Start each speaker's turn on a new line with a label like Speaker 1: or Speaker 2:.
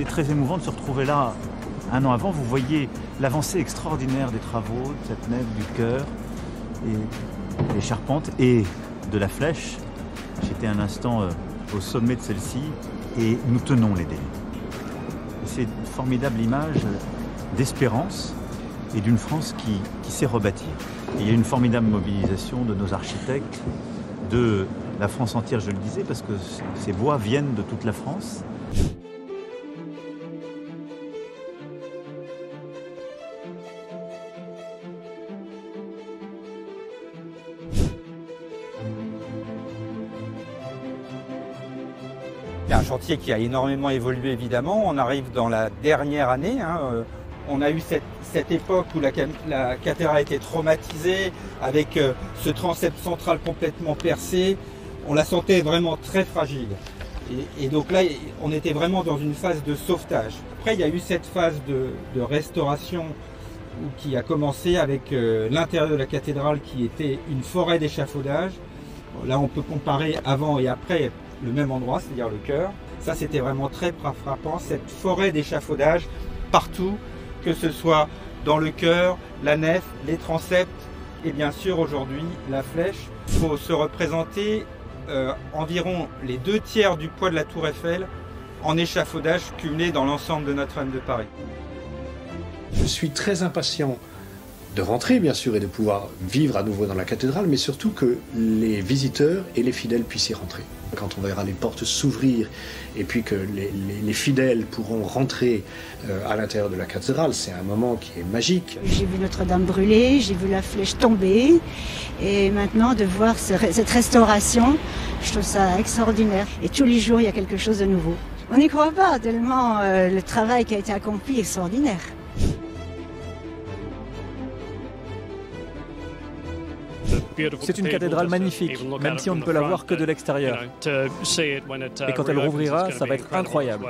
Speaker 1: c'est très émouvant de se retrouver là un an avant. Vous voyez l'avancée extraordinaire des travaux, de cette nef, du chœur, et des charpentes et de la flèche. J'étais un instant au sommet de celle-ci et nous tenons les délais. C'est une formidable image d'espérance et d'une France qui sait rebâtir. Et il y a une formidable mobilisation de nos architectes, de la France entière, je le disais, parce que ces bois viennent de toute la France.
Speaker 2: C'est un chantier qui a énormément évolué évidemment. On arrive dans la dernière année. On a eu cette époque où la cathédrale était traumatisée avec ce transept central complètement percé. On la sentait vraiment très fragile. Et donc là, on était vraiment dans une phase de sauvetage. Après, il y a eu cette phase de restauration qui a commencé avec l'intérieur de la cathédrale qui était une forêt d'échafaudage. Là, on peut comparer avant et après le même endroit, c'est-à-dire le chœur. Ça, c'était vraiment très frappant, cette forêt d'échafaudage partout, que ce soit dans le chœur, la nef, les transepts et bien sûr aujourd'hui la flèche. Il faut se représenter environ les 2/3 du poids de la tour Eiffel en échafaudage cumulé dans l'ensemble de Notre-Dame de Paris.
Speaker 3: Je suis très impatient de rentrer bien sûr et de pouvoir vivre à nouveau dans la cathédrale, mais surtout que les visiteurs et les fidèles puissent y rentrer. Quand on verra les portes s'ouvrir et puis que les fidèles pourront rentrer à l'intérieur de la cathédrale, c'est un moment qui est magique.
Speaker 4: J'ai vu Notre-Dame brûler, j'ai vu la flèche tomber, et maintenant de voir cette restauration, je trouve ça extraordinaire. Et tous les jours, il y a quelque chose de nouveau. On n'y croit pas, tellement le travail qui a été accompli est extraordinaire.
Speaker 5: C'est une cathédrale magnifique, même si on ne peut la voir que de l'extérieur. Et quand elle rouvrira, ça va être incroyable.